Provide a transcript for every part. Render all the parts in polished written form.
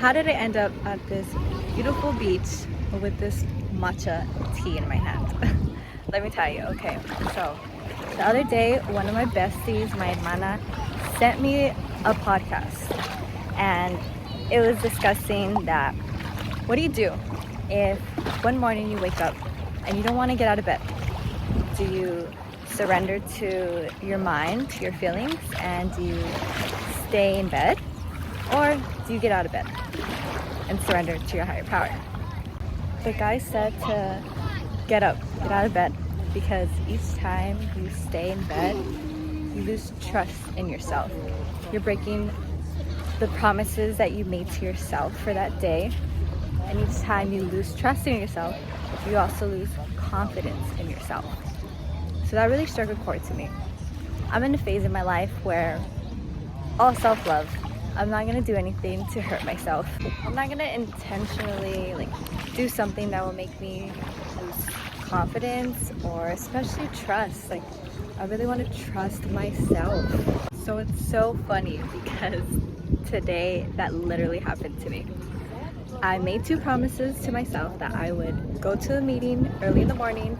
how did I end up at this beautiful beach with this matcha tea in my hand? Let me tell you. Okay, so the other day, one of my besties, my hermana, sent me a podcast, and it was discussing that what do you do if one morning you wake up and you don't want to get out of bed? Do you surrender to your mind, to your feelings, and do you stay in bed? Or do you get out of bed and surrender to your higher power? The guy said to get up, get out of bed, because each time you stay in bed, you lose trust in yourself. You're breaking the promises that you made to yourself for that day. And each time you lose trust in yourself, you also lose confidence in yourself. So that really struck a chord to me. I'm in a phase in my life where all self-love. I'm not gonna do anything to hurt myself. I'm not gonna intentionally do something that will make me lose confidence or especially trust. I really want to trust myself. So it's so funny because today that literally happened to me. I made 2 promises to myself that I would go to a meeting early in the morning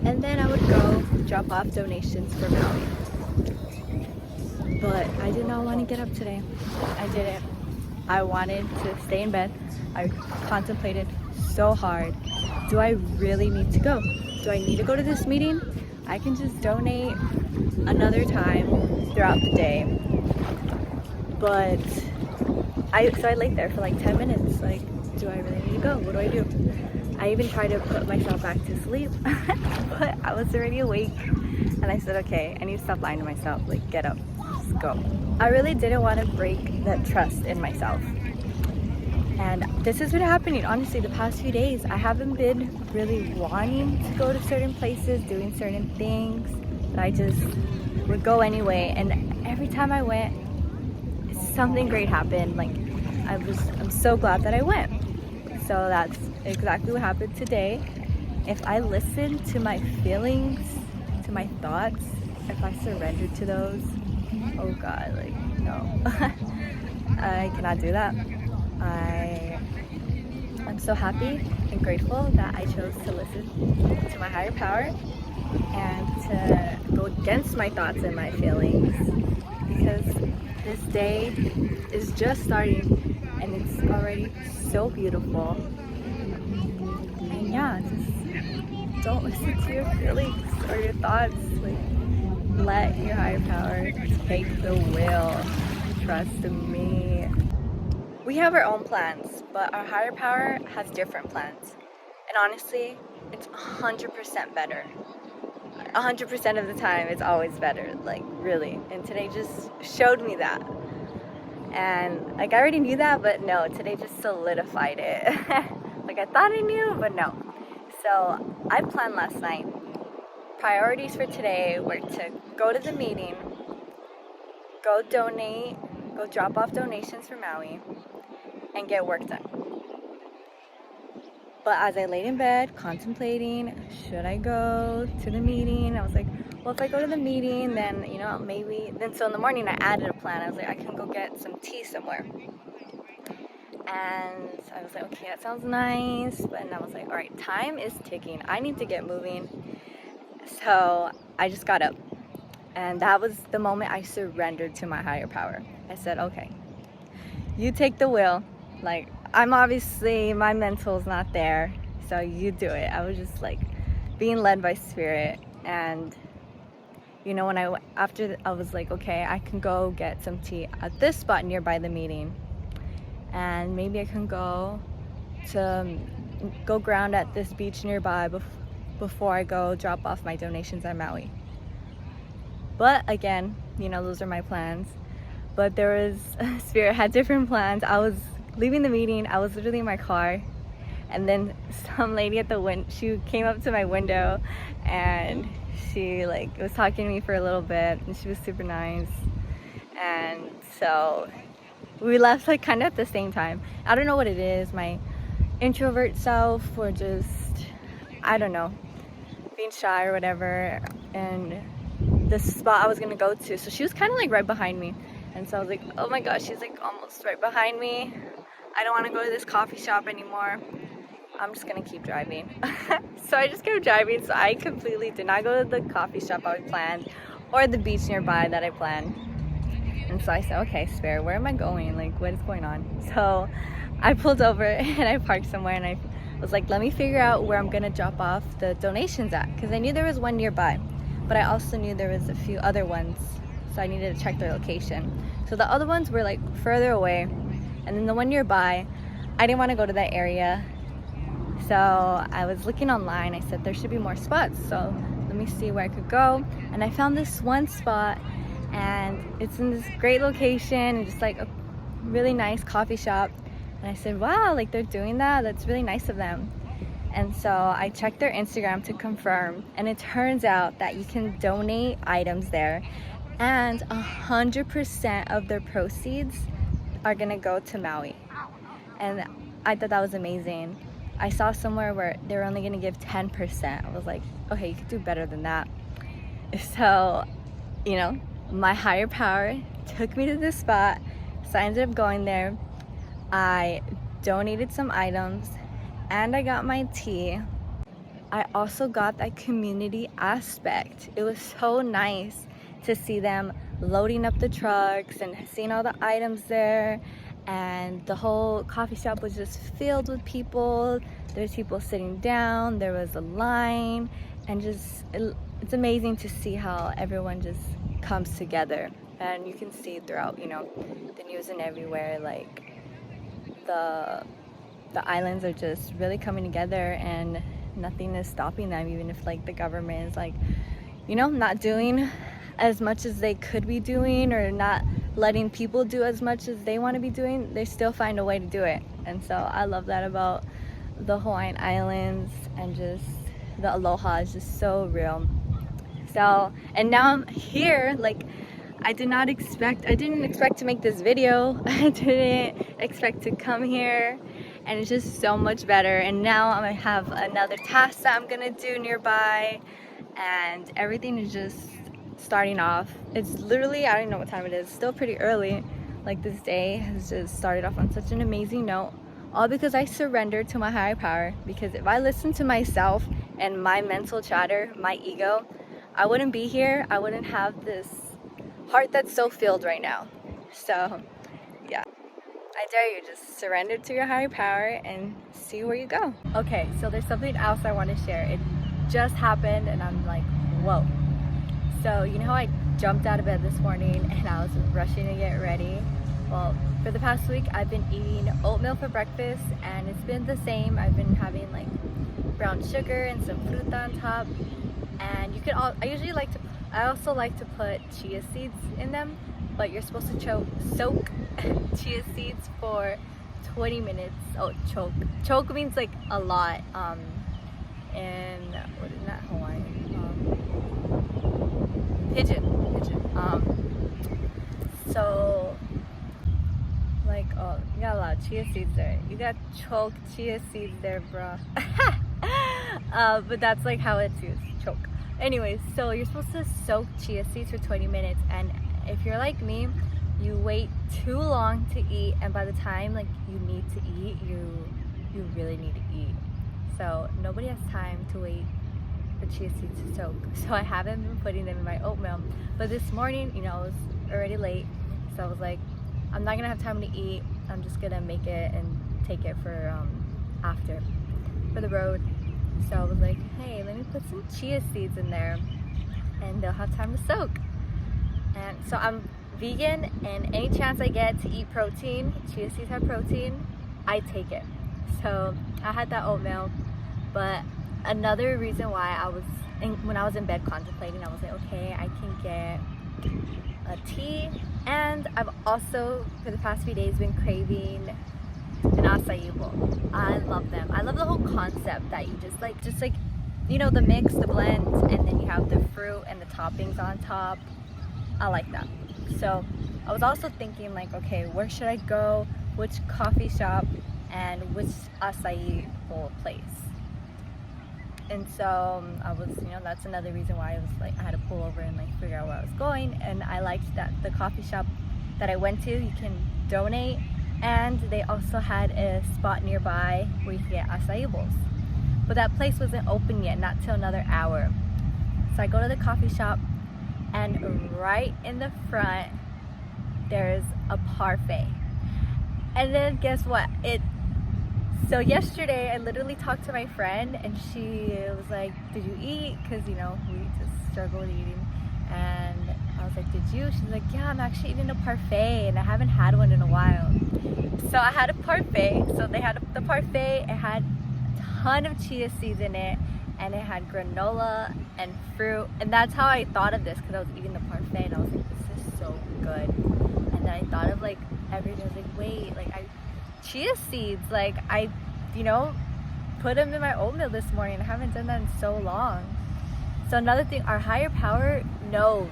and then I would go drop off donations for Maui. But I did not want to get up today. I didn't. I wanted to stay in bed. I contemplated so hard. Do I really need to go? Do I need to go to this meeting? I can just donate another time throughout the day. But so I laid there for 10 minutes. Do I really need to go? What do I do? I even tried to put myself back to sleep, but I was already awake. And I said, okay, I need to stop lying to myself. Get up, just go. I really didn't want to break that trust in myself. And this has been happening, honestly, the past few days. I haven't been really wanting to go to certain places, doing certain things, but I just would go anyway. And every time I went, something great happened. I'm so glad that I went. So that's exactly what happened today. If I listen to my feelings, to my thoughts, if I surrender to those, oh God, no. I cannot do that. I'm so happy and grateful that I chose to listen to my higher power and to go against my thoughts and my feelings, because this day is just starting and it's already so beautiful. And yeah, just don't listen to your feelings or your thoughts. Let your higher power take the wheel. Trust me. We have our own plans, but our higher power has different plans. And honestly, it's 100% better. 100% of the time, it's always better. Really. And today just showed me that. And I already knew that, but no, today just solidified it. I thought I knew, but no. So I planned last night. Priorities for today were to go to the meeting, go donate, go drop off donations for Maui, and get work done. But as I laid in bed contemplating, should I go to the meeting? I was like, well, if I go to the meeting, then maybe. Then so in the morning I added a plan. I was like, I can go get some tea somewhere. And I was like, okay, that sounds nice. But then I was like, all right, time is ticking. I need to get moving. So I just got up. And that was the moment I surrendered to my higher power. I said, okay, you take the wheel. I'm obviously, my mental's not there, so you do it. I was just being led by spirit. And when after I was like, okay, I can go get some tea at this spot nearby the meeting, and maybe I can go ground at this beach nearby before I go drop off my donations at Maui. But again, those are my plans. But there was, spirit had different plans. I was leaving the meeting, I was literally in my car, and then some lady at the window, she came up to my window and she was talking to me for a little bit, and she was super nice. And so we left kind of at the same time. I don't know what it is, my introvert self, or just, I don't know, being shy or whatever. And the spot I was gonna go to, so she was kind of right behind me. And so I was like, oh my gosh, she's almost right behind me. I don't want to go to this coffee shop anymore. I'm just gonna keep driving. So I just kept driving, so I completely did not go to the coffee shop I planned or the beach nearby that I planned. And so I said, okay, Spare, where am I going? Like, what is going on? So I pulled over and I parked somewhere, and I was like, let me figure out where I'm gonna drop off the donations at, because I knew there was one nearby, but I also knew there was a few other ones, so I needed to check their location. So the other ones were like further away, and then the one nearby, I didn't want to go to that area. So I was looking online. I said there should be more spots, so let me see where I could go. And I found this one spot, and it's in this great location and just like a really nice coffee shop. And I said, wow, like they're doing that? That's really nice of them. And so I checked their Instagram to confirm, and it turns out that you can donate items there, and 100% of their proceeds are gonna go to Maui. And I thought that was amazing. I saw somewhere where they were only gonna give 10%. I was like, okay, you could do better than that. So, you know, my higher power took me to this spot, so I ended up going there. I donated some items, and I got my tea. I also got that community aspect. It was so nice to see them loading up the trucks and seeing all the items there, and the whole coffee shop was just filled with people. There's people sitting down, there was a line, and just it's amazing to see how everyone just comes together. And you can see throughout, you know, the news and everywhere, like the islands are just really coming together, and nothing is stopping them, even if like the government is like, you know, not doing as much as they could be doing, or not letting people do as much as they want to be doing. They still find a way to do it. And so I love that about the Hawaiian Islands, and just the aloha is just so real. So, and now I'm here. Like, I didn't expect to make this video. I didn't expect to come here, and it's just so much better. And now I'm gonna have another task that I'm gonna do nearby, and everything is just starting off. It's literally, I don't know what time it is, still pretty early. Like, this day has just started off on such an amazing note, all because I surrendered to my higher power. Because if I listened to myself and my mental chatter, my ego, I wouldn't be here. I wouldn't have this heart that's so filled right now. So yeah, I dare you, just surrender to your higher power and see where you go. Okay, so there's something else I want to share. It just happened, and I'm like, whoa. So you know how I jumped out of bed this morning and I was rushing to get ready? Well, for the past week I've been eating oatmeal for breakfast, and it's been the same. I've been having like brown sugar and some fruta on top, and you can I also like to put chia seeds in them, but you're supposed to soak chia seeds for 20 minutes. Oh, choke means like a lot in what is that, Hawaiian? Pigeon. So like, oh, you got a lot of chia seeds there. You got choke chia seeds there, bro. But that's like how it's used, choke. Anyways, so you're supposed to soak chia seeds for 20 minutes, and if you're like me, you wait too long to eat, and by the time like you need to eat, you really need to eat. So nobody has time to wait for chia seeds to soak. So I haven't been putting them in my oatmeal. But this morning, you know, it was already late, so I was like, I'm not gonna have time to eat. I'm just gonna make it and take it for after, for the road. So I was like, hey, let me put some chia seeds in there, and they'll have time to soak. And so I'm vegan, and any chance I get to eat protein, chia seeds have protein, I take it. So I had that oatmeal. But another reason why when I was in bed contemplating, I was like, okay, I can get a tea, and I've also for the past few days been craving an acai bowl. I love them. I love the whole concept that you just like you know, the mix, the blend, and then you have the fruit and the toppings on top. I like that. So I was also thinking like, okay, where should I go, which coffee shop, and which acai bowl place. And so I was, you know, that's another reason why I was like, I had to pull over and like figure out where I was going. And I liked that the coffee shop that I went to, you can donate And they also had a spot nearby where you could get acai bowls. But that place wasn't open yet, not till another hour. So I go to the coffee shop, and right in the front, there's a parfait. And then guess what? So yesterday I literally talked to my friend, and she was like, did you eat? Because we just struggled eating. And I was like, did you? She's like, yeah, I'm actually eating a parfait and I haven't had one in a while. So I had a parfait. So they had the parfait. It had a ton of chia seeds in it, and it had granola and fruit. And that's how I thought of this, because I was eating the parfait and I was like, this is so good. And then I thought of like everything. I was like, wait, chia seeds, I put them in my oatmeal this morning. I haven't done that in so long. So another thing, our higher power knows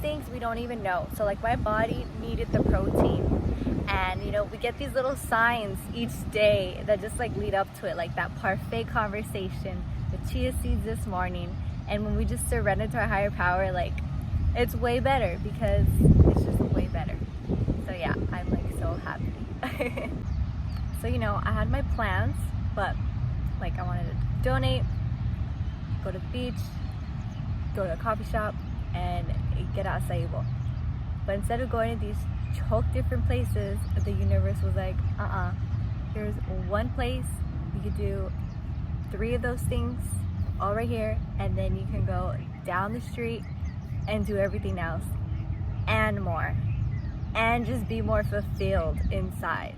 things we don't even know. So my body needed the protein, and we get these little signs each day that just lead up to it, like that parfait conversation, the chia seeds this morning. And when we just surrender to our higher power, it's way better, because it's just way better. So yeah, I'm so happy. So I had my plans, but I wanted to donate, go to the beach, go to a coffee shop, and get an acai bowl. But instead of going to these choke different places, the universe was like, here's one place, you could do 3 of those things all right here, and then you can go down the street and do everything else and more, and just be more fulfilled inside.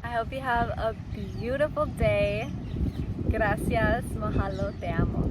I hope you have a beautiful day. Gracias, mahalo, te amo.